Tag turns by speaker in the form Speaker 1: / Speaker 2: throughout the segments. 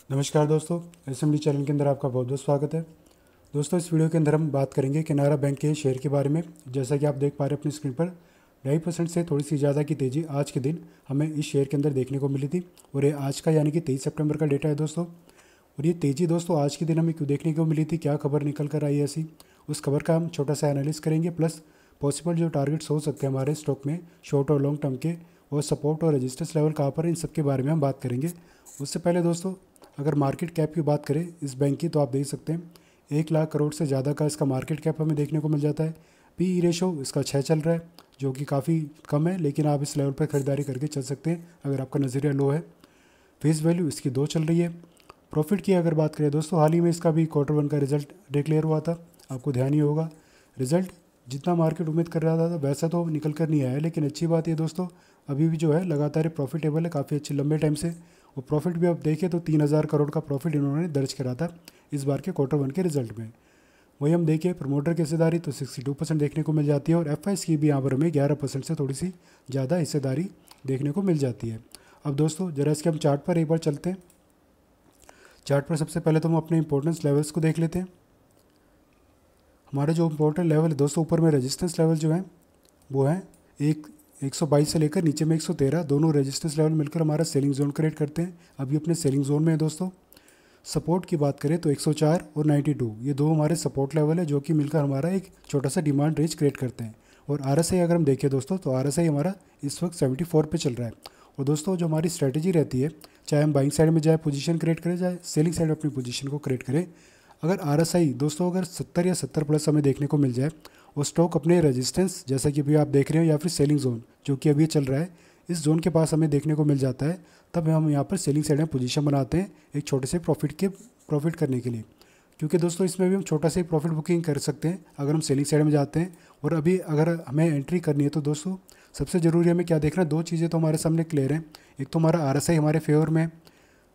Speaker 1: नमस्कार दोस्तों, SMD channel के अंदर आपका बहुत बहुत स्वागत है। दोस्तों, इस वीडियो के अंदर हम बात करेंगे केनरा बैंक के शेयर के बारे में। जैसा कि आप देख पा रहे हैं अपनी स्क्रीन पर 2.5% से थोड़ी सी ज़्यादा की तेज़ी आज के दिन हमें इस शेयर के अंदर देखने को मिली थी। और ये आज का यानी कि 23 सितंबर का डेटा है दोस्तों। और ये तेज़ी दोस्तों आज के दिन हमें क्यों देखने को मिली थी, क्या खबर निकल कर आई ऐसी, उस खबर का हम छोटा सा एनालिस करेंगे। प्लस पॉसिबल जो टारगेट्स हो सकते हैं हमारे स्टॉक में शॉर्ट और लॉन्ग टर्म के, और सपोर्ट और रेजिस्टेंस लेवल कहाँ पर, इन सब के बारे में हम बात करेंगे। उससे पहले दोस्तों, अगर मार्केट कैप की बात करें इस बैंक की, तो आप देख सकते हैं 1 लाख करोड़ से ज़्यादा का इसका मार्केट कैप हमें देखने को मिल जाता है। पी रेशो इसका 6 चल रहा है, जो कि काफ़ी कम है, लेकिन आप इस लेवल पर खरीदारी करके चल सकते हैं अगर आपका नज़रिया लो है। फेस वैल्यू इसकी 2 चल रही है। प्रॉफिट की अगर बात करें दोस्तों, हाल ही में इसका भी Q1 का रिजल्ट डिक्लेयर हुआ था, आपको ध्यान ही होगा। रिजल्ट जितना मार्केट उम्मीद कर रहा था वैसा तो निकल कर नहीं आया, लेकिन अच्छी बात ये दोस्तों अभी भी जो है लगातार प्रॉफिटेबल है, काफ़ी अच्छे लंबे टाइम से। और प्रॉफिट भी आप देखें तो 3,000 करोड़ का प्रॉफिट इन्होंने दर्ज करा था इस बार के Q1 के रिजल्ट में। वही हम देखें प्रमोटर की हिस्सेदारी तो 62% देखने को मिल जाती है, और एफ की भी यहाँ पर हमें 11% से थोड़ी सी ज़्यादा हिस्सेदारी देखने को मिल जाती है। अब दोस्तों जरा इसके हम चार्ट पर एक बार चलते हैं। चार्ट पर सबसे पहले तो हम अपने इंपॉर्टेंस लेवल्स को देख लेते हैं। हमारे जो इंपॉर्टेंट लेवल है दोस्तों, ऊपर में रेजिस्टेंस लेवल जो है वो है 122 से लेकर नीचे में 113, दोनों रेजिस्टेंस लेवल मिलकर हमारा सेलिंग जोन क्रिएट करते हैं। अभी अपने सेलिंग जोन में है दोस्तों। सपोर्ट की बात करें तो 104 और 92, ये दो हमारे सपोर्ट लेवल है, जो कि मिलकर हमारा एक छोटा सा डिमांड रेंज क्रिएट करते हैं। और RSI अगर हम देखें दोस्तों, तो RSI हमारा इस वक्त 74 पे चल रहा है। और दोस्तों जो हमारी स्ट्रैटेजी रहती है, चाहे हम बाइंग साइड में जाए पोजीशन क्रिएट करें, चाहे सेलिंग साइड में अपनी पोजीशन को क्रिएट करें, अगर RSI दोस्तों अगर 70 या 70 प्लस हमें देखने को मिल जाए, और स्टॉक अपने रेजिस्टेंस जैसा कि अभी आप देख रहे हो, या फिर सेलिंग जोन जो कि अभी चल रहा है, इस जोन के पास हमें देखने को मिल जाता है, तब हम यहाँ पर सेलिंग साइड में पोजीशन बनाते हैं एक छोटे से प्रॉफिट करने के लिए। क्योंकि दोस्तों इसमें भी हम छोटा सा प्रॉफिट बुकिंग कर सकते हैं अगर हम सेलिंग साइड में जाते हैं। और अभी अगर हमें एंट्री करनी है तो दोस्तों सबसे ज़रूरी हमें क्या देखना है, दो चीज़ें तो हमारे सामने क्लियर हैं। एक तो हमारा RSI हमारे फेवर में,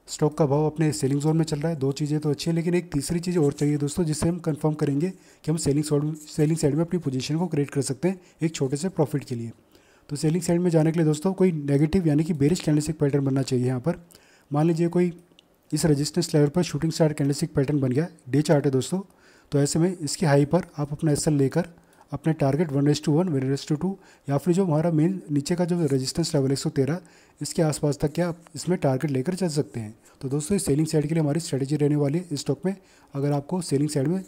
Speaker 1: स्टॉक का भाव अपने सेलिंग जोन में चल रहा है, दो चीज़ें तो अच्छी है, लेकिन एक तीसरी चीज़ और चाहिए दोस्तों, जिससे हम कंफर्म करेंगे कि हम सेलिंग साइड में अपनी पोजीशन को क्रिएट कर सकते हैं एक छोटे से प्रॉफिट के लिए। तो सेलिंग साइड में जाने के लिए दोस्तों कोई नेगेटिव यानी कि बेरिश कैंडलस्टिक पैटर्न बनना चाहिए। यहाँ पर मान लीजिए कोई इस रेजिस्टेंस लेवल पर शूटिंग स्टार कैंडलस्टिक पैटर्न बन गया, डे चार्ट है दोस्तों, तो ऐसे में इसकी हाई पर आप अपना SL लेकर अपने टारगेट 1:1, 1:2, या फिर जो हमारा मेन नीचे का जो रेजिस्टेंस लेवल 113, इसके आसपास तक क्या आप इसमें टारगेट लेकर चल सकते हैं। तो दोस्तों इस सेलिंग साइड के लिए हमारी स्ट्रेटजी रहने वाली है इस स्टॉक में, अगर आपको सेलिंग साइड में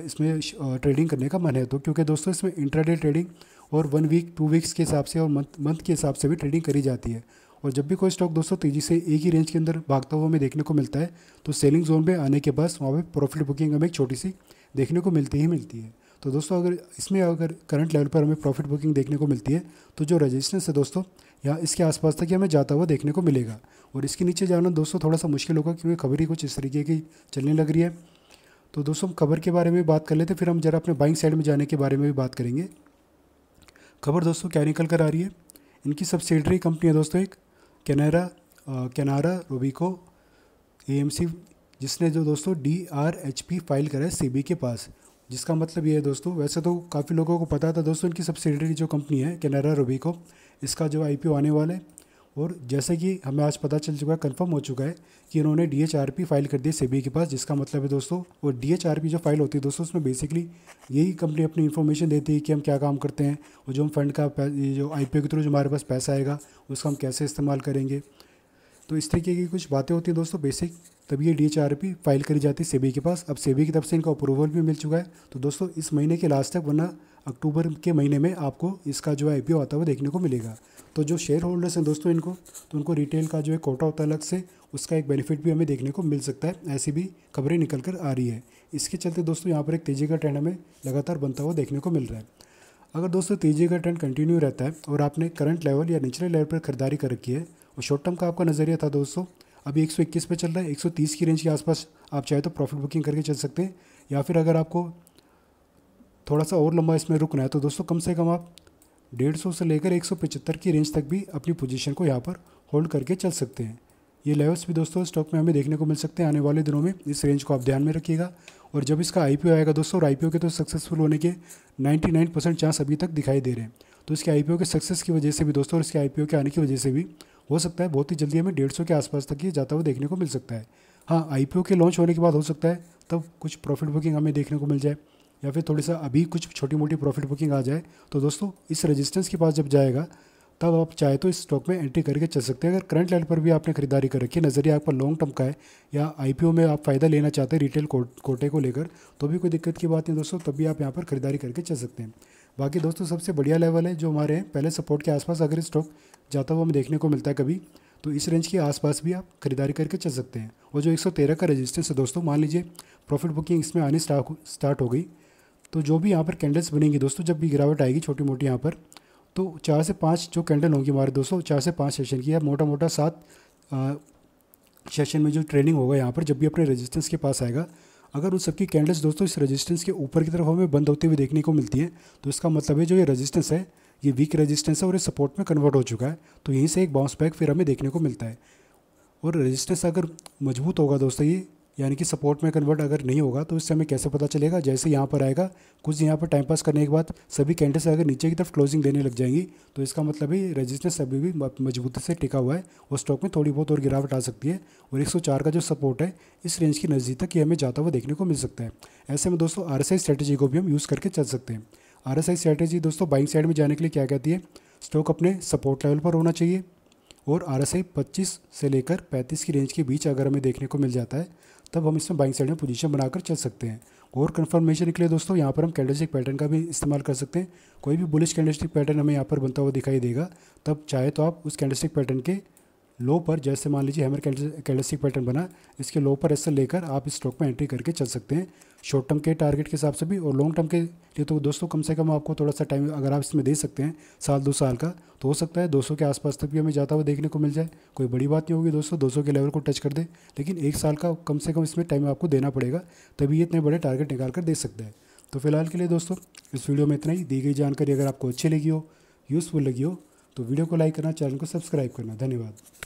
Speaker 1: इसमें ट्रेडिंग करने का मन है तो। क्योंकि दोस्तों इसमें इंट्राडे ट्रेडिंग और 1 वीक 2 वीक्स के हिसाब से और मंथ के हिसाब से भी ट्रेडिंग करी जाती है। और जब भी कोई स्टॉक दोस्तों तेज़ी से एक ही रेंज के अंदर भागता हुआ हमें देखने को मिलता है, तो सेलिंग जोन पे आने के बाद वहाँ पे प्रॉफिट बुकिंग हमें एक छोटी सी देखने को मिलती है। तो दोस्तों अगर करंट लेवल पर हमें प्रॉफिट बुकिंग देखने को मिलती है, तो जो रेजिस्टेंस है दोस्तों यहाँ इसके आसपास तक ही हमें जाता हुआ देखने को मिलेगा। और इसके नीचे जाना दोस्तों थोड़ा सा मुश्किल होगा, क्योंकि खबर ही कुछ इस तरीके की चलने लग रही है। तो दोस्तों हम खबर के बारे में बात कर लेते हैं, फिर हम जरा अपने बाइंग साइड में जाने के बारे में भी बात करेंगे। खबर दोस्तों क्या निकल कर आ रही है, इनकी सब्सिडरी कंपनी है दोस्तों एक केनारा रोबेको AMC, जिसने जो दोस्तों DRHP फाइल करा है SEBI के पास। जिसका मतलब ये है दोस्तों, वैसे तो काफ़ी लोगों को पता था दोस्तों, इनकी सब्सिडरी जो कंपनी है केनारा रोबेको, इसका जो IPO आने वाला है। और जैसे कि हमें आज पता चल चुका है, कंफर्म हो चुका है कि इन्होंने DHRP फाइल कर दी SEBI के पास। जिसका मतलब है दोस्तों, वो DHRP जो फाइल होती है दोस्तों, उसमें बेसिकली यही कंपनी अपनी इन्फॉर्मेशन देती है कि हम क्या काम करते हैं, और जो हम फंड का ये जो IPO के थ्रू जो हमारे पास पैसा आएगा उसका हम कैसे इस्तेमाल करेंगे। तो इस तरीके की कुछ बातें होती हैं दोस्तों बेसिक, तब ये DHRP फाइल करी जाती है SEBI के पास। अब SEBI की तरफ से इनका अप्रूवल भी मिल चुका है, तो दोस्तों इस महीने के लास्ट तक, वरना अक्टूबर के महीने में आपको इसका जो है IPO आता हुआ देखने को मिलेगा। तो जो शेयर होल्डर्स हैं दोस्तों तो उनको रिटेल का जो है कोटा होता है अलग से, उसका एक बेनिफिट भी हमें देखने को मिल सकता है, ऐसी भी खबरें निकल कर आ रही है। इसके चलते दोस्तों यहाँ पर एक तेज़ी का ट्रेंड हमें लगातार बनता हुआ देखने को मिल रहा है। अगर दोस्तों तेज़ी का ट्रेंड कंटिन्यू रहता है और आपने करंट लेवल या निचले लेवल पर खरीदारी कर रखी है, और शॉर्ट टर्म का आपका नज़रिया था दोस्तों, अभी 121 पे चल रहा है, 130 की रेंज के आसपास आप चाहे तो प्रॉफिट बुकिंग करके चल सकते हैं। या फिर अगर आपको थोड़ा सा और लंबा इसमें रुकना है, तो दोस्तों कम से कम आप 150 से लेकर 175 की रेंज तक भी अपनी पोजीशन को यहाँ पर होल्ड करके चल सकते हैं। ये लेवल्स भी दोस्तों स्टॉक में हमें देखने को मिल सकते हैं आने वाले दिनों में, इस रेंज को आप ध्यान में रखिएगा। और जब इसका IPO आएगा दोस्तों, और IPO के तो सक्सेसफुल होने के 99% चांस अभी तक दिखाई दे रहे हैं, तो इसके IPO के सक्सेस की वजह से भी दोस्तों, और इसके IPO के आने की वजह से भी हो सकता है बहुत ही जल्दी हमें 150 के आसपास तक ये जाता हुआ देखने को मिल सकता है। हाँ, आईपीओ के लॉन्च होने के बाद हो सकता है तब कुछ प्रॉफिट बुकिंग हमें देखने को मिल जाए, या फिर थोड़ी सा अभी कुछ छोटी मोटी प्रॉफिट बुकिंग आ जाए। तो दोस्तों इस रेजिस्टेंस के पास जब जाएगा तब आप चाहे तो इस स्टॉक में एंट्री करके चल सकते हैं। अगर करंट लेवल पर भी आपने खरीदारी कर रखी है, नज़रिया आपका लॉन्ग टर्म का है, या आईपीओ में आप फ़ायदा लेना चाहते हैं रिटेल कोटे को लेकर, तो भी कोई दिक्कत की बात नहीं दोस्तों, तब भी आप यहाँ पर खरीदारी करके चल सकते हैं। बाकी दोस्तों सबसे बढ़िया लेवल है जो हमारे पहले सपोर्ट के आसपास अगर स्टॉक जाता हुआ हमें देखने को मिलता है कभी, तो इस रेंज के आसपास भी आप खरीदारी करके चल सकते हैं। और जो 113 का रेजिस्टेंस है दोस्तों, मान लीजिए प्रॉफिट बुकिंग इसमें आनी स्टार्ट हो गई, तो जो भी यहाँ पर कैंडल्स बनेंगी दोस्तों, जब भी गिरावट आएगी छोटी मोटी यहाँ पर, तो 4 से 5 जो कैंडल होंगी हमारे दोस्तों, 4 से 5 सेशन की, या मोटा मोटा 7 सेशन में जो ट्रेडिंग होगा यहाँ पर, जब भी अपने रेजिस्टेंस के पास आएगा, अगर उन सबकी कैंडल्स दोस्तों इस रेजिस्टेंस के ऊपर की तरफ हमें बंद होते हुए देखने को मिलती है, तो इसका मतलब है जो ये रेजिस्टेंस है ये वीक रेजिस्टेंस है और ये सपोर्ट में कन्वर्ट हो चुका है। तो यहीं से एक बाउंस बैक फिर हमें देखने को मिलता है। और रेजिस्टेंस अगर मजबूत होगा दोस्तों ये, यानी कि सपोर्ट में कन्वर्ट अगर नहीं होगा, तो इससे हमें कैसे पता चलेगा? जैसे यहाँ पर आएगा, कुछ यहाँ पर टाइम पास करने के बाद सभी कैंडल्स अगर नीचे की तरफ क्लोजिंग देने लग जाएंगी, तो इसका मतलब है रेजिस्टेंस अभी भी मजबूती से टिका हुआ है और स्टॉक में थोड़ी बहुत और गिरावट आ सकती है। और 104 का जो सपोर्ट है इस रेंज की नज़दीक तक ये हमें जाता हुआ देखने को मिल सकता है। ऐसे में दोस्तों RSI स्ट्रैटेजी को भी हम यूज़ करके चल सकते हैं। RSI स्ट्रैटेजी दोस्तों बाइंग साइड में जाने के लिए क्या कहती है? स्टॉक अपने सपोर्ट लेवल पर होना चाहिए और RSI 25 से लेकर 35 की रेंज के बीच अगर हमें देखने को मिल जाता है, तब हम इसमें बाइंग साइड में पोजीशन बनाकर चल सकते हैं। और कंफर्मेशन के लिए दोस्तों यहाँ पर हम कैंडलस्टिक पैटर्न का भी इस्तेमाल कर सकते हैं। कोई भी बुलिश कैंडलस्टिक पैटर्न हमें यहाँ पर बनता हुआ दिखाई देगा, तब चाहे तो आप उस कैंडलस्टिक पैटर्न के लो पर, जैसे मान लीजिए हैमर कैंडलस्टिक पैटर्न बना, इसके लो पर एसएल लेकर आप इस स्टॉक में एंट्री करके चल सकते हैं शॉर्ट टर्म के टारगेट के हिसाब से भी। और लॉन्ग टर्म के लिए तो दोस्तों कम से कम आपको थोड़ा सा टाइम अगर आप इसमें दे सकते हैं, 1-2 साल का, तो हो सकता है 200 के आसपास तक भी हमें जाता हुआ देखने को मिल जाए। कोई बड़ी बात नहीं होगी दोस्तों 200 के लेवल को टच कर दे, लेकिन 1 साल का कम से कम इसमें टाइम आपको देना पड़ेगा, तभी ये इतने बड़े टारगेट निकाल कर दे सकता है। तो फिलहाल के लिए दोस्तों इस वीडियो में इतना ही। दी गई जानकारी अगर आपको अच्छी लगी हो, यूज़फुल लगी हो, तो वीडियो को लाइक करना, चैनल को सब्सक्राइब करना। धन्यवाद।